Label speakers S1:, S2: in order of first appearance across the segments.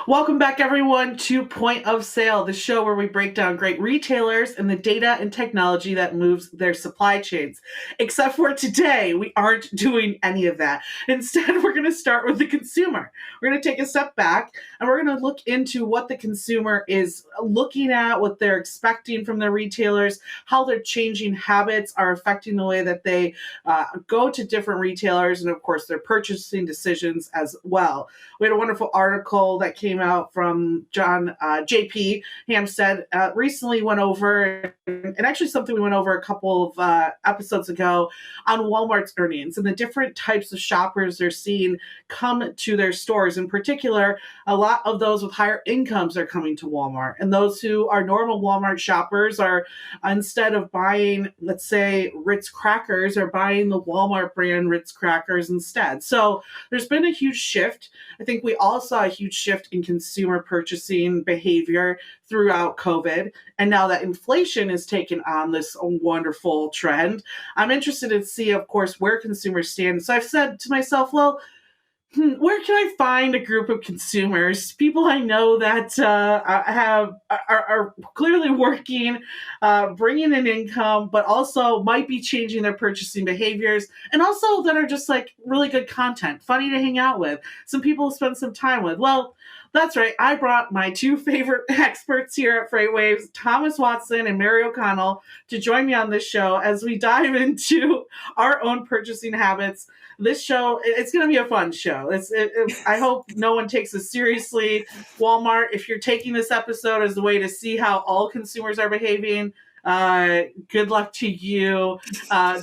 S1: Welcome back, everyone, to Point of Sale, the show where we break down great retailers and the data and technology that moves their supply chains. Except for today, we aren't doing any of that. Instead, we're going to start with the consumer. We're going to take a step back and we're going to look into what the consumer is looking at, what they're expecting from their retailers, how their changing habits are affecting the way that they go to different retailers, and of course, their purchasing decisions as well. We had a wonderful article that came out from John J.P. Hampstead recently went over, and actually something we went over a couple of episodes ago on Walmart's earnings and the different types of shoppers they're seeing come to their stores. In particular, a lot of those with higher incomes are coming to Walmart, and those who are normal Walmart shoppers are, instead of buying, let's say, Ritz crackers, are buying the Walmart brand Ritz crackers instead. So there's been a huge shift. I think we all saw a huge shift in consumer purchasing behavior throughout COVID. And now that inflation has taken on this wonderful trend, I'm interested to see, of course, where consumers stand. So I've said to myself, well, where can I find a group of consumers, people I know that are clearly working, bringing in income, but also might be changing their purchasing behaviors, and also that are just like really good content, funny to hang out with, some people to spend some time with? Well, that's right. I brought my two favorite experts here at FreightWaves, Thomas Wasson and Mary O'Connell, to join me on this show as we dive into our own purchasing habits. This show, it's going to be a fun show. I hope no one takes this seriously. Walmart, if you're taking this episode as a way to see how all consumers are behaving, good luck to you.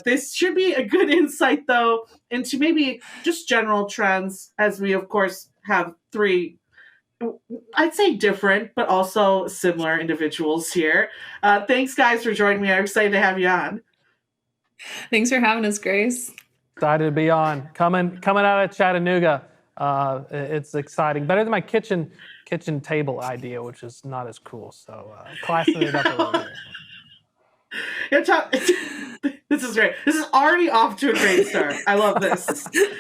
S1: This should be a good insight, though, into maybe just general trends, as we, of course, have three, I'd say different, but also similar individuals here. Thanks, guys, for joining me. I'm excited to have you on.
S2: Thanks for having us, Grace.
S3: Excited to be on. Coming out of Chattanooga. It's exciting. Better than my kitchen table idea, which is not as cool. So classing it up a little bit.
S1: This is great. This is already off to a great start. I love this.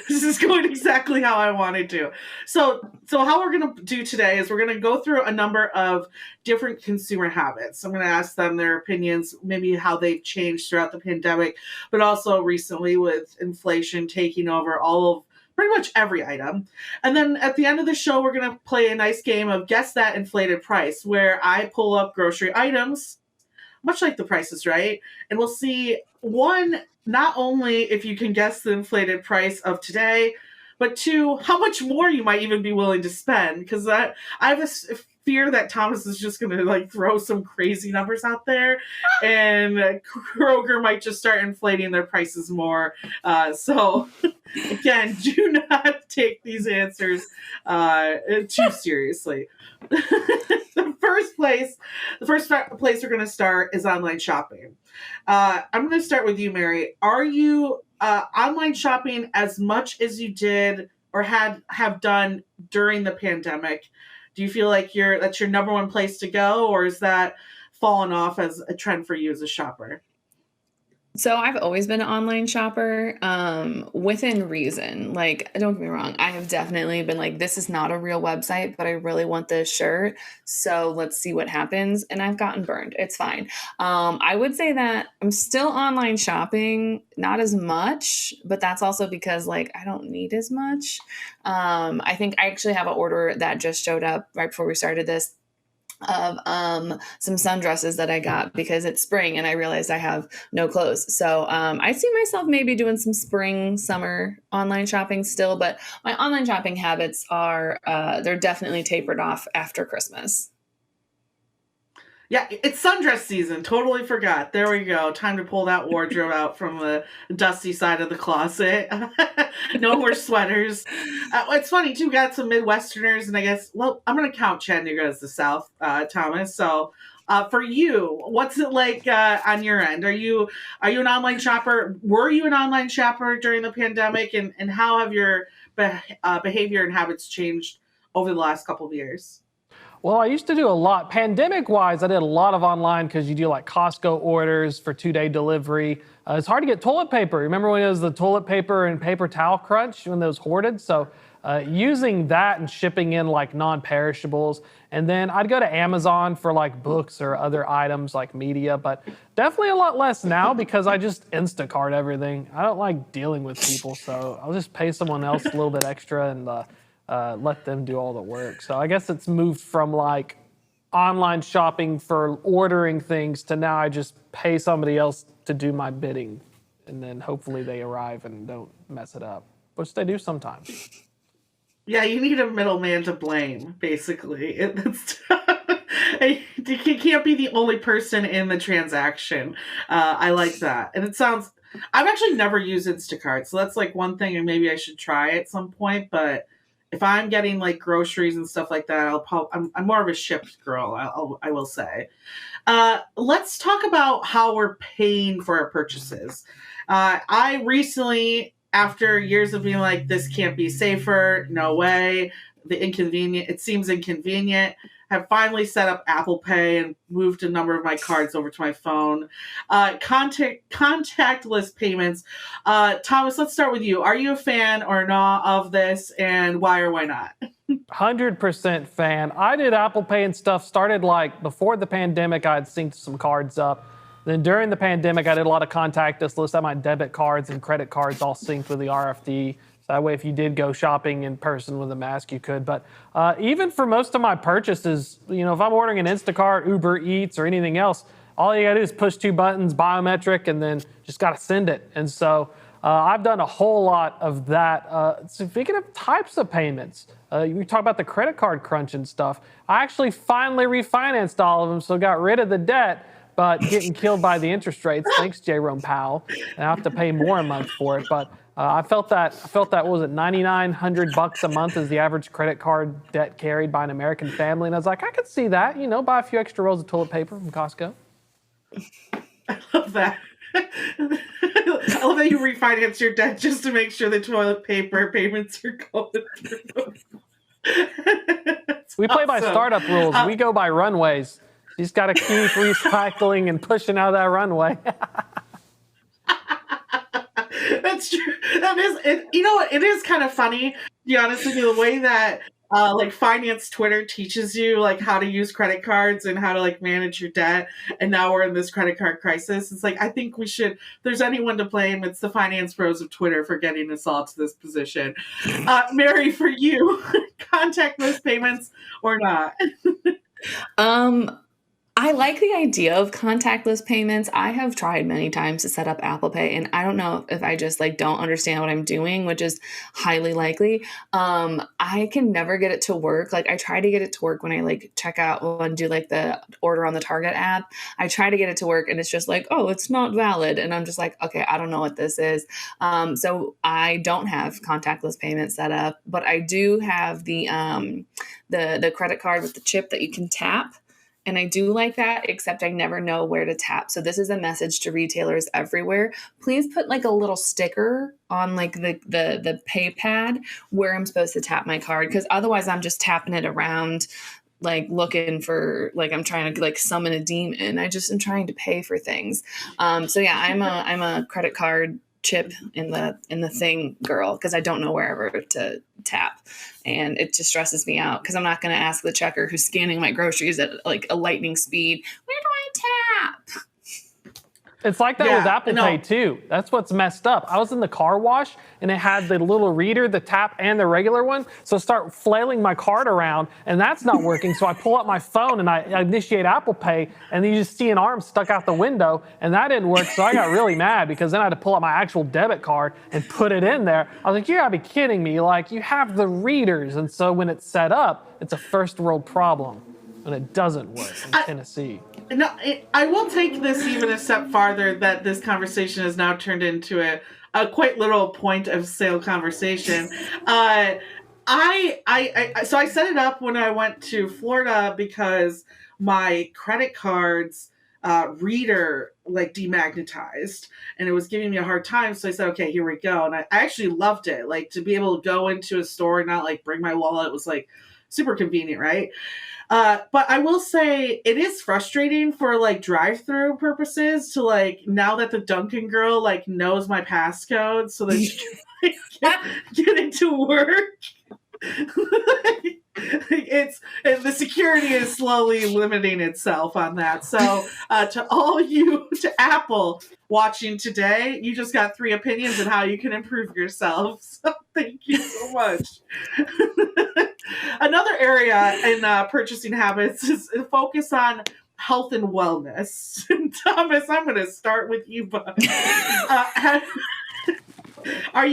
S1: This is going exactly how I wanted to. So how we're going to do today is we're going to go through a number of different consumer habits. I'm going to ask them their opinions, maybe how they've changed throughout the pandemic, but also recently with inflation taking over all of pretty much every item. And then at the end of the show, we're going to play a nice game of Guess That Inflated Price, where I pull up grocery items, much like The Price is Right, and we'll see, one, not only if you can guess the inflated price of today, but two, how much more you might even be willing to spend. Because I have a fear that Thomas is just going to like throw some crazy numbers out there, and Kroger might just start inflating their prices more. So again, do not take these answers too seriously. The first place we're going to start is online shopping. I'm going to start with you, Mary. Are you online shopping as much as you did or have done during the pandemic? Do you feel like that's your number one place to go, or is that fallen off as a trend for you as a shopper?
S2: So I've always been an online shopper, within reason. Like, don't get me wrong, I have definitely been like, this is not a real website, but I really want this shirt, so let's see what happens. And I've gotten burned. It's fine. I would say that I'm still online shopping, not as much, but that's also because like I don't need as much. I think I actually have an order that just showed up right before we started this, of some sundresses that I got because it's spring and I realized I have no clothes. So I see myself maybe doing some spring, summer online shopping still, but my online shopping habits are, they're definitely tapered off after Christmas.
S1: Yeah, it's sundress season. Totally forgot. There we go. Time to pull that wardrobe out from the dusty side of the closet. No more sweaters. It's funny, too. We got some Midwesterners, and I guess, well, I'm going to count Chattanooga as the South, Thomas. So for you, what's it like on your end? Are you an online shopper? Were you an online shopper during the pandemic? And how have your behavior and habits changed over the last couple of years?
S3: Well, I used to do a lot. Pandemic-wise, I did a lot of online because you do like Costco orders for 2-day delivery. It's hard to get toilet paper. Remember when it was the toilet paper and paper towel crunch when those hoarded? So using that and shipping in like non-perishables. And then I'd go to Amazon for like books or other items like media, but definitely a lot less now because I just Instacart everything. I don't like dealing with people, so I'll just pay someone else a little bit extra and let them do all the work. So I guess it's moved from like online shopping for ordering things to now I just pay somebody else to do my bidding, and then hopefully they arrive and don't mess it up, which they do sometimes.
S1: Yeah, you need a middleman to blame, basically. You can't be the only person in the transaction. I like that. And it sounds... I've actually never used Instacart, so that's like one thing and maybe I should try at some point, but if I'm getting like groceries and stuff like that, I'm more of a shipped girl, I will say. Let's talk about how we're paying for our purchases. I recently, after years of being like, this can't be safer, no way, it seems inconvenient, have finally set up Apple Pay and moved a number of my cards over to my phone. Contactless payments. Thomas, let's start with you. Are you a fan or not of this, and why or why not?
S3: 100% fan. I did Apple Pay and stuff, started like before the pandemic. I had synced some cards up. Then during the pandemic, I did a lot of contactless lists. I had my debit cards and credit cards all synced with the RFD. So that way, if you did go shopping in person with a mask, you could. But even for most of my purchases, if I'm ordering an Instacart, Uber Eats, or anything else, all you gotta do is push 2 buttons, biometric, and then just gotta send it. And so I've done a whole lot of that. Speaking of types of payments, we talk about the credit card crunch and stuff. I actually finally refinanced all of them, so got rid of the debt, but getting killed by the interest rates. Thanks, Jerome Powell. And I have to pay more a month for it. But I felt that, what was it, $9,900 a month is the average credit card debt carried by an American family. And I was like, I could see that, buy a few extra rolls of toilet paper from Costco.
S1: I love that. I love that you refinance your debt just to make sure the toilet paper payments are going through.
S3: We play by startup rules. We go by runways. You just got to keep recycling and pushing out that runway.
S1: That's true. That is it. You know what? It is kind of funny, to be honest with you, the way that like finance Twitter teaches you like how to use credit cards and how to like manage your debt. And now we're in this credit card crisis. It's like, I think we should, if there's anyone to blame, it's the finance pros of Twitter for getting us all to this position. Mary, for you, contactless payments or not?
S2: I like the idea of contactless payments. I have tried many times to set up Apple Pay, and I don't know if I just like don't understand what I'm doing, which is highly likely. I can never get it to work. Like I try to get it to work when I like check out and do like the order on the Target app. I try to get it to work and it's just like, oh, it's not valid. And I'm just like, okay, I don't know what this is. So I don't have contactless payments set up, but I do have the credit card with the chip that you can tap. And I do like that, except I never know where to tap. So this is a message to retailers everywhere. Please put like a little sticker on like the pay pad where I'm supposed to tap my card. Because otherwise I'm just tapping it around, like looking for, like I'm trying to like summon a demon. I just am trying to pay for things. So yeah, I'm a credit card chip in the thing girl, because I don't know wherever to tap, and it just stresses me out because I'm not going to ask the checker who's scanning my groceries at like a lightning speed, where do I tap?
S3: It's like that with Apple Pay too. That's what's messed up. I was in the car wash and it had the little reader, the tap and the regular one. So I start flailing my card around and that's not working. So I pull up my phone and I initiate Apple Pay and then you just see an arm stuck out the window and that didn't work. So I got really mad because then I had to pull up my actual debit card and put it in there. I was like, you gotta be kidding me. Like you have the readers. And so when it's set up, it's a first world problem and it doesn't work in Tennessee.
S1: No, I will take this even a step farther, that this conversation has now turned into a quite literal point of sale conversation. So I set it up when I went to Florida because my credit card's reader like demagnetized and it was giving me a hard time. So I said, okay, here we go. And I actually loved it. Like to be able to go into a store and not like bring my wallet was like super convenient, right? But I will say it is frustrating for like drive-through purposes to like now that the Dunkin' girl like knows my passcode so that she can like, get into work. It's the security is slowly limiting itself on that. So to all you to Apple watching today, you just got 3 opinions on how you can improve yourself. So thank you so much. Another area in purchasing habits is focus on health and wellness. Thomas, I'm going to start with you, bud. Do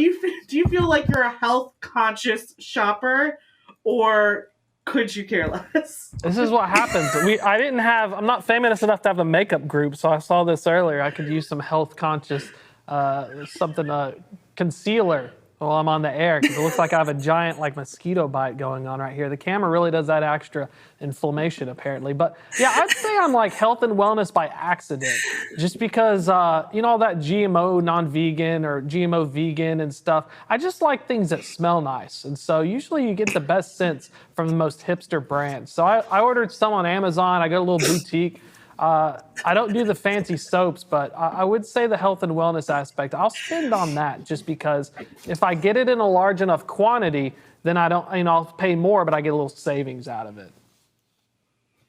S1: you feel like you're a health conscious shopper, or could you care less?
S3: This is what happens. I'm not famous enough to have a makeup group, so I saw this earlier. I could use some health conscious, concealer while I'm on the air, because it looks like I have a giant like mosquito bite going on right here. The camera really does that extra inflammation apparently. But yeah, I'd say I'm like health and wellness by accident, just because, all that GMO non-vegan or GMO vegan and stuff. I just like things that smell nice. And so usually you get the best scents from the most hipster brands. So I ordered some on Amazon. I got a little boutique. I don't do the fancy soaps, but I would say the health and wellness aspect, I'll spend on that just because if I get it in a large enough quantity, then I don't, I'll pay more, but I get a little savings out of it.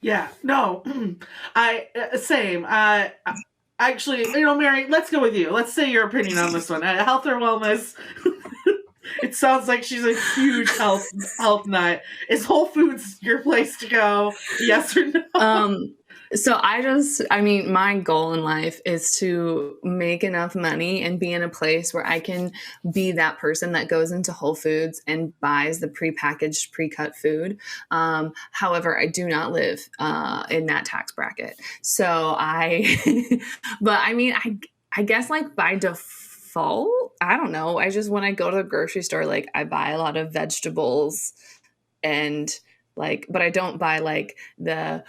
S1: Yeah, no, same. Actually, Mary, let's go with you. Let's say your opinion on this one. Health or wellness? It sounds like she's a huge health nut. Is Whole Foods your place to go? Yes or no?
S2: So my goal in life is to make enough money and be in a place where I can be that person that goes into Whole Foods and buys the prepackaged, pre-cut food. However, I do not live in that tax bracket. So I guess like by default, I don't know. When I go to the grocery store, like I buy a lot of vegetables and like, but I don't buy like the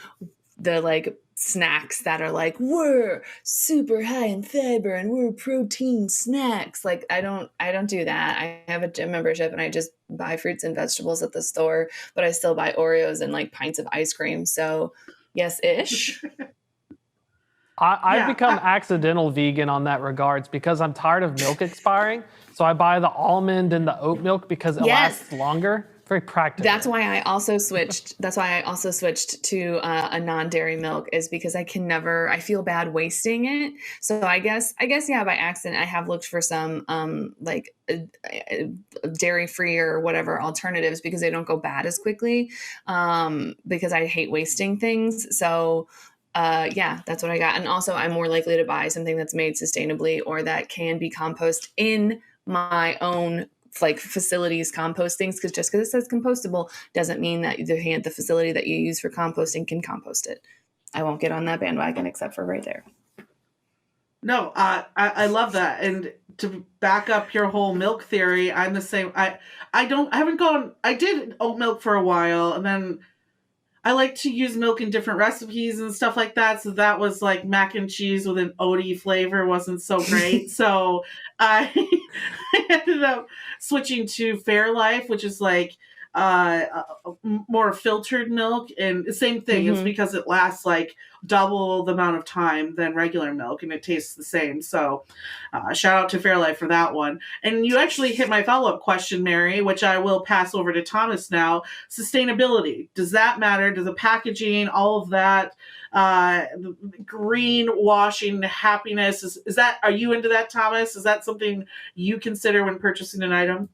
S2: like snacks that are like, we're super high in fiber and we're protein snacks. Like I don't do that. I have a gym membership and I just buy fruits and vegetables at the store, but I still buy Oreos and like pints of ice cream. So yes-ish.
S3: I've become accidental vegan on that regards because I'm tired of milk expiring. So I buy the almond and the oat milk because it lasts longer. Very practical.
S2: That's why I also switched. To a non-dairy milk, is because I feel bad wasting it. So I guess by accident I have looked for some dairy-free or whatever alternatives because they don't go bad as quickly. Because I hate wasting things. So that's what I got. And also I'm more likely to buy something that's made sustainably or that can be composted in my own like facilities compostings, because just because it says compostable doesn't mean that the facility that you use for composting can compost it. I won't get on that bandwagon except for right there.
S1: No, I love that. And to back up your whole milk theory, I'm the same. I did oat milk for a while, and then I like to use milk in different recipes and stuff like that. So that was like mac and cheese with an oaty flavor wasn't so great. So I ended up switching to Fairlife, which is like more filtered milk. And the same thing, it's because it lasts like double the amount of time than regular milk and it tastes the same. So shout out to Fairlife for that one. And you actually hit my follow-up question, Mary, which I will pass over to Thomas now. Sustainability. Does that matter? Does the packaging, all of that, greenwashing, happiness, are you into that, Thomas? Is that something you consider when purchasing an item?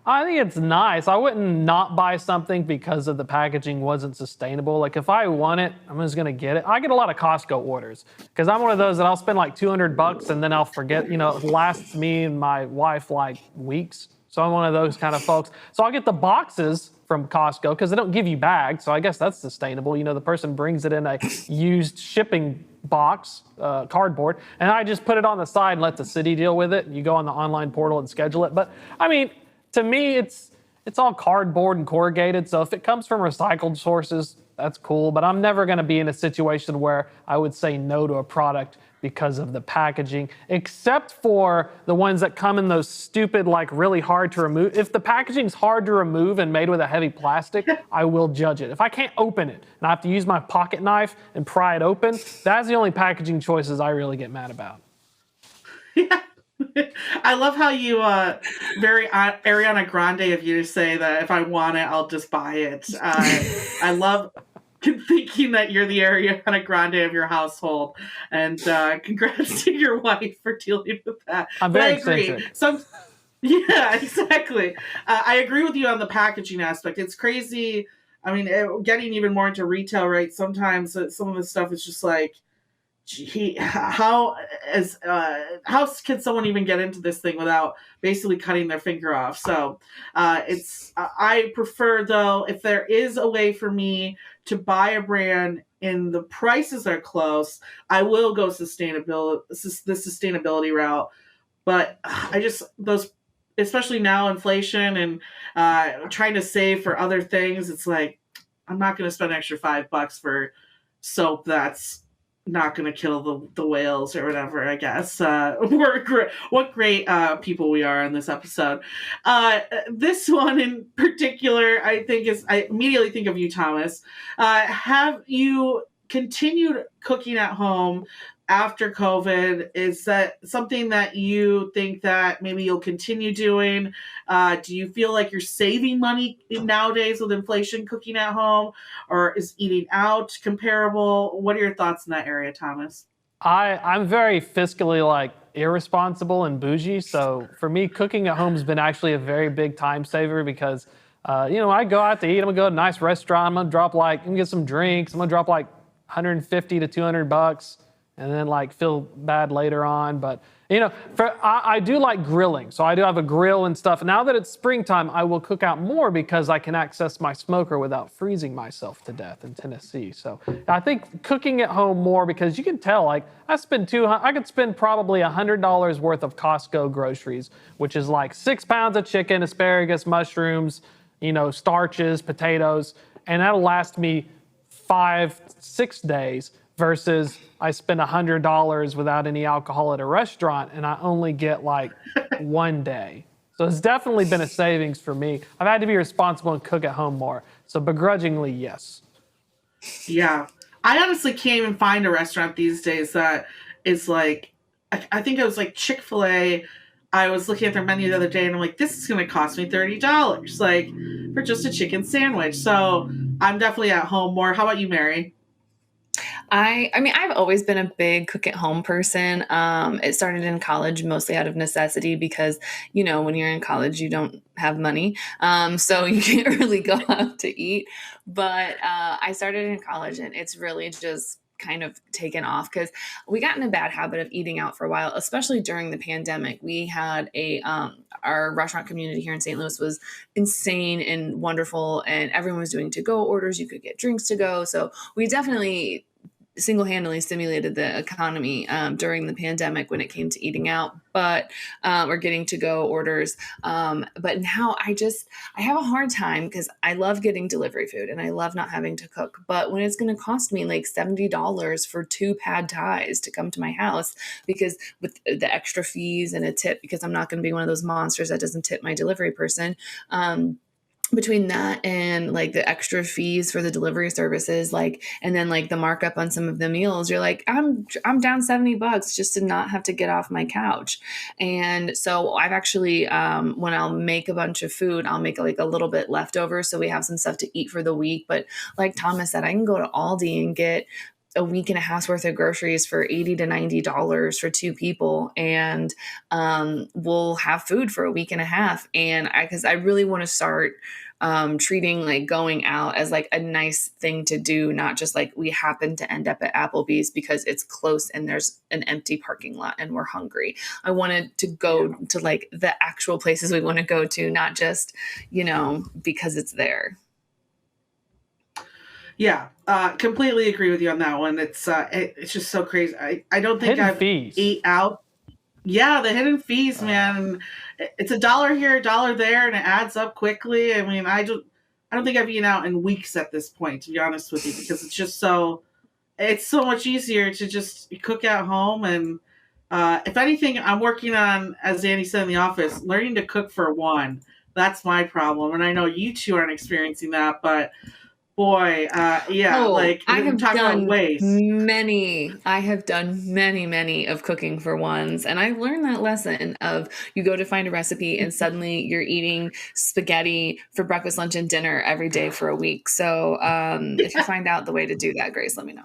S3: I think it's nice. I wouldn't not buy something because of the packaging wasn't sustainable. Like if I want it, I'm just gonna get it. I get a lot of Costco orders because I'm one of those that I'll spend like $200 and then I'll forget. It lasts me and my wife like weeks. So I'm one of those kind of folks. So I'll get the boxes from Costco because they don't give you bags. So I guess that's sustainable. The person brings it in a used shipping box, cardboard, and I just put it on the side and let the city deal with it. You go on the online portal and schedule it. But I mean, to me, it's it's all cardboard and corrugated. So if it comes from recycled sources, that's cool. But I'm never going to be in a situation where I would say no to a product because of the packaging, except for the ones that come in those stupid, like really hard to remove. If the packaging's hard to remove and made with a heavy plastic, I will judge it. If I can't open it and I have to use my pocket knife and pry it open, that's the only packaging choices I really get mad about.
S1: Yeah. I love how you, very Ariana Grande of you to say that if I want it, I'll just buy it. I love thinking that you're the Ariana Grande of your household, and congrats to your wife for dealing with that.
S3: I'm
S1: But I
S3: very
S1: agree.
S3: eccentric.
S1: Yeah, exactly. I agree with you on the packaging aspect. It's crazy. I mean, getting even more into retail, right? Sometimes some of the stuff is just like, how can someone even get into this thing without basically cutting their finger off? So I prefer, though, if there is a way for me to buy a brand and the prices are close, I will go the sustainability route. But I just those, especially now, inflation and trying to save for other things, it's like I'm not going to spend an extra $5 for soap that's not going to kill the whales or whatever. I guess what great people we are on this episode. This one in particular, I immediately think of you, Thomas. Have you continued cooking at home after COVID? Is that something that you think that maybe you'll continue doing? Do you feel like you're saving money nowadays with inflation cooking at home, or is eating out comparable? What are your thoughts in that area, Thomas?
S3: I'm very fiscally like irresponsible and bougie. So for me, cooking at home has been actually a very big time saver because, I go out to eat. I'm gonna go to a nice restaurant. I'm gonna get some drinks. I'm gonna drop like 150 to $200 and then like feel bad later on. But I do like grilling, so I do have a grill and stuff. Now that it's springtime, I will cook out more because I can access my smoker without freezing myself to death in Tennessee. So I think cooking at home more because you can tell, like I could spend probably $100 worth of Costco groceries, which is like 6 pounds of chicken, asparagus, mushrooms, starches, potatoes, and that'll last me 5-6 days. Versus I spend $100 without any alcohol at a restaurant and I only get like 1 day. So it's definitely been a savings for me. I've had to be responsible and cook at home more. So begrudgingly, yes.
S1: Yeah. I honestly can't even find a restaurant these days that is like, I think it was like Chick-fil-A. I was looking at their menu the other day and I'm like, this is going to cost me $30, like for just a chicken sandwich. So I'm definitely at home more. How about you, Mary?
S2: I mean, I've always been a big cook at home person. It started in college mostly out of necessity because, when you're in college, you don't have money. So you can't really go out to eat. But I started in college and it's really just kind of taken off because we got in a bad habit of eating out for a while, especially during the pandemic. We had our restaurant community here in St. Louis was insane and wonderful, and everyone was doing to-go orders. You could get drinks to go. So we definitely single-handedly stimulated the economy during the pandemic when it came to eating out, or getting to-go orders. But now I have a hard time because I love getting delivery food and I love not having to cook. But when it's going to cost me like $70 for 2 pad thais to come to my house, because with the extra fees and a tip, because I'm not going to be one of those monsters that doesn't tip my delivery person, between that and like the extra fees for the delivery services, and then like the markup on some of the meals, you're like, I'm down $70 just to not have to get off my couch. And so I've actually, when I'll make a bunch of food, I'll make like a little bit leftover. So we have some stuff to eat for the week. But like Thomas said, I can go to Aldi and get a week and a half's worth of groceries for $80 to $90 for 2 people. And we'll have food for a week and a half. And because I really want to start treating like going out as like a nice thing to do, not just like we happen to end up at Applebee's because it's close and there's an empty parking lot and we're hungry. I wanted to go to like the actual places we want to go to, not just, because it's there.
S1: Yeah, completely agree with you on that one. It's just so crazy. I don't think
S3: Hidden
S1: I've
S3: fees.
S1: ate out. Yeah, the hidden fees, man. It's a dollar here, a dollar there, and it adds up quickly. I mean, I don't think I've eaten out in weeks at this point, to be honest with you, because it's so much easier to just cook at home. And if anything, I'm working on, as Annie said in the office, learning to cook for one. That's my problem, and I know you two aren't experiencing that, but boy, yeah,
S2: Oh,
S1: like we're talking about waste.
S2: I have done many of cooking for ones. And I learned that lesson of you go to find a recipe and suddenly you're eating spaghetti for breakfast, lunch, and dinner every day for a week. So if you find out the way to do that, Grace, let me know.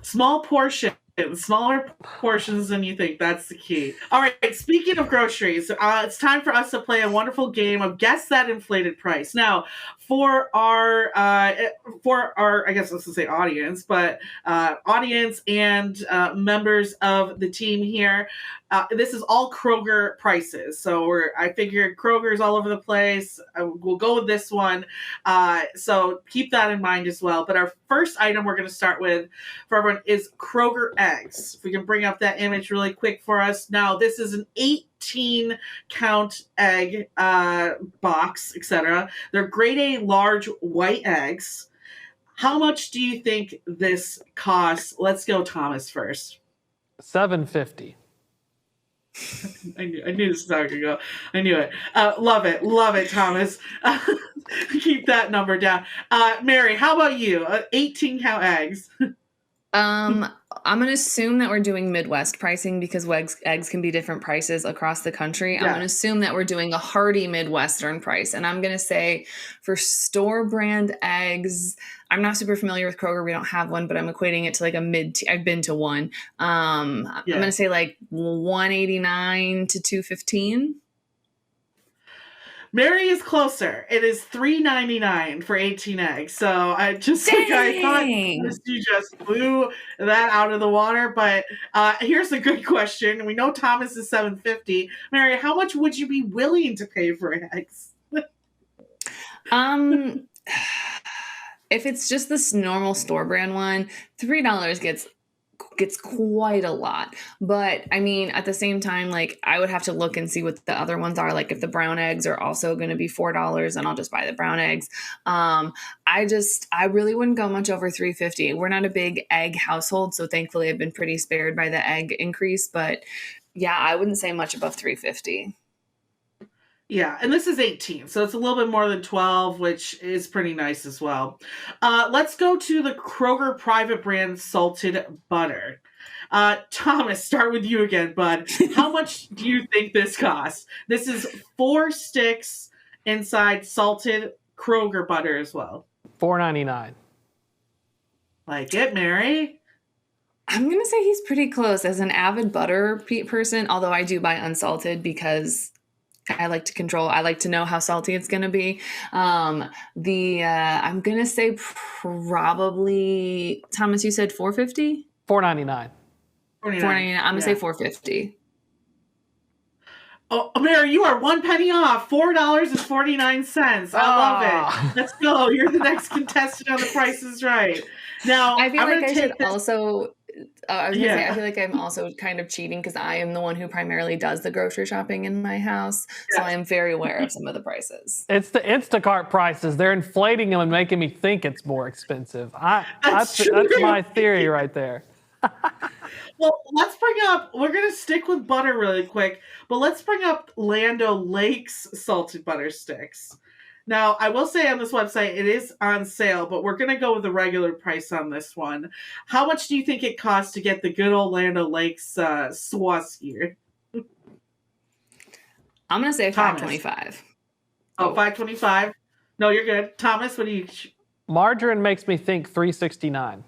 S1: Small portions, smaller portions than you think. That's the key. All right. Speaking of groceries, it's time for us to play a wonderful game of Guess That Inflated Price. Now, I guess let's just say audience, but audience and members of the team here, this is all Kroger prices. So I figured Kroger's all over the place. We'll go with this one. So keep that in mind as well. But our first item we're going to start with for everyone is Kroger eggs. If we can bring up that image really quick for us. Now, this is an 18 count egg box, etc. They're grade A large white eggs. How much do you think this costs? Let's go Thomas first.
S3: $7.50.
S1: I knew this was how it could go. I knew it. Love it, Thomas. Keep that number down. Mary, how about you? 18 count eggs.
S2: I'm going to assume that we're doing Midwest pricing because eggs can be different prices across the country. I'm going to assume that we're doing a hearty Midwestern price. And I'm going to say for store brand eggs, I'm not super familiar with Kroger. We don't have one, but I'm equating it to like I've been to one. I'm going to say like $189 to $215.
S1: Mary is closer. It is $3.99 for 18 eggs. So I thought you just blew that out of the water. But here's a good question. We know Thomas is $7.50. Mary, how much would you be willing to pay for eggs?
S2: If it's just this normal store brand one, $3 gets quite a lot. But I mean, at the same time, like I would have to look and see what the other ones are. Like if the brown eggs are also going to be $4, then I'll just buy the brown eggs. I really wouldn't go much over $3.50. We're not a big egg household, so thankfully I've been pretty spared by the egg increase. But yeah, I wouldn't say much above $3.50.
S1: Yeah, and this is 18, so it's a little bit more than 12, which is pretty nice as well. Let's go to the Kroger private brand salted butter. Thomas, start with you again, bud. How much do you think this costs? This is 4 sticks inside salted Kroger butter as well.
S3: $4.99.
S1: Like it, Mary?
S2: I'm going to say he's pretty close. As an avid butter person, although I do buy unsalted because I like to know how salty it's going to be. I'm going to say probably, Thomas, you said $4.50?
S3: $4.99.
S2: $4.99. I'm going to say $4.50.
S1: Oh, Mary, you are 1 penny off. $4.49. I love it. Let's go. You're the next contestant on The Price is Right. Now,
S2: I feel like I should also... I was going to say, I feel like I'm also kind of cheating because I am the one who primarily does the grocery shopping in my house. So I am very aware of some of the prices.
S3: It's the Instacart prices. They're inflating them and making me think it's more expensive. That's my theory right there.
S1: Well, we're going to stick with butter really quick, but let's bring up Land O'Lakes salted butter sticks. Now, I will say on this website, it is on sale, but we're going to go with the regular price on this one. How much do you think it costs to get the good old Land O'Lakes sauce here?
S2: I'm going to say $5.25.
S1: Oh, $5.25? No, you're good. Thomas, what do you...
S3: Margarine makes me think $3.69.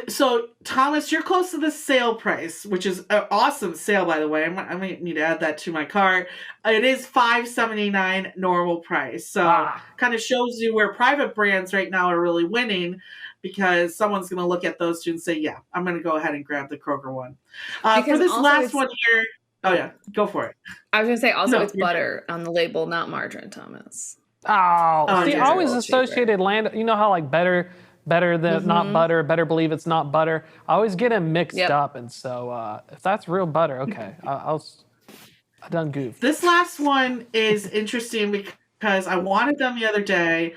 S1: So, Thomas, you're close to the sale price, which is an awesome sale, by the way. I might need to add that to my cart. It is $5.79 normal price. So, kind of shows you where private brands right now are really winning because someone's going to look at those two and say, yeah, I'm going to go ahead and grab the Kroger one. For this last one here, oh, yeah, go for it.
S2: I was going to say, also, it's butter on the label, not margarine, Thomas.
S3: I always associated Land. You know how like better better than not butter, better believe it's not butter. I always get them mixed up. And so if that's real butter, okay, I done goofed.
S1: This last one is interesting because I wanted them the other day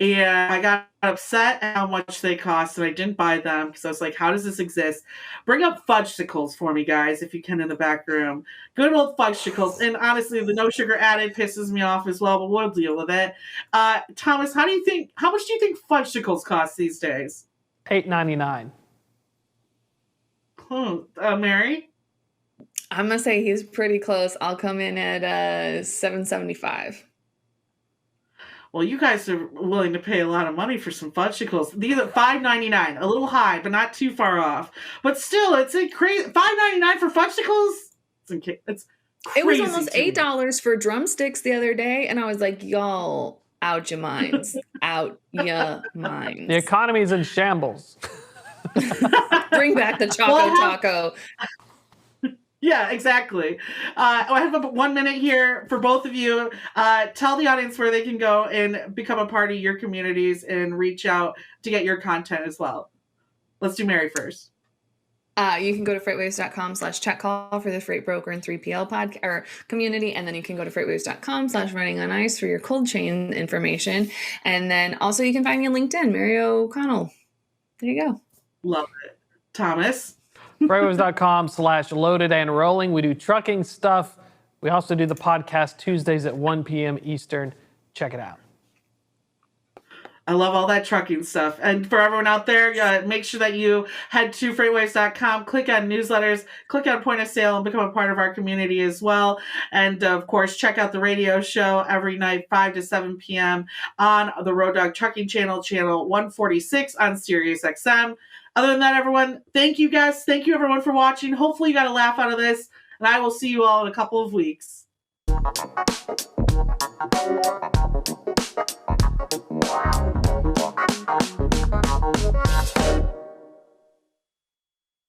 S1: and I got upset at how much they cost and I didn't buy them because I was like, how does this exist? Bring up fudgesicles for me, guys, if you can, in the back room. Good old fudgesicles. And honestly, the no sugar added pisses me off as well, but we'll deal with it. Thomas, how much do you think fudgesicles cost these days?
S3: $8.99.
S1: Mary?
S2: I'm gonna say he's pretty close. I'll come in at $7.75.
S1: Well, you guys are willing to pay a lot of money for some fudgesicles. These are $5.99, a little high, but not too far off. But still, it's a crazy $5.99 for fudgesicles. It's crazy.
S2: It was almost $8 for drumsticks the other day, and I was like, y'all, out your minds, out your minds.
S3: The economy is in shambles.
S2: Bring back the taco.
S1: Yeah, exactly. I have about 1 minute here for both of you. Tell the audience where they can go and become a part of your communities and reach out to get your content as well. Let's do Mary first.
S2: You can go to freightwaves.com/chat-call for the Freight Broker and 3PL podcast or community. And then you can go to freightwaves.com/running on ice for your cold chain information. And then also you can find me on LinkedIn, Mary O'Connell. There you go.
S1: Love it. Thomas?
S3: FreightWaves.com/loaded and rolling. We do trucking stuff. We also do the podcast Tuesdays at 1 p.m. Eastern. Check it out.
S1: I love all that trucking stuff. And for everyone out there, make sure that you head to FreightWaves.com, click on newsletters, click on Point of Sale, and become a part of our community as well. And of course, check out the radio show every night, 5 to 7 p.m. on the Road Dog Trucking Channel, channel 146 on Sirius XM. Other than that, everyone, thank you guys. Thank you, everyone, for watching. Hopefully you got a laugh out of this. And I will see you all in a couple of weeks.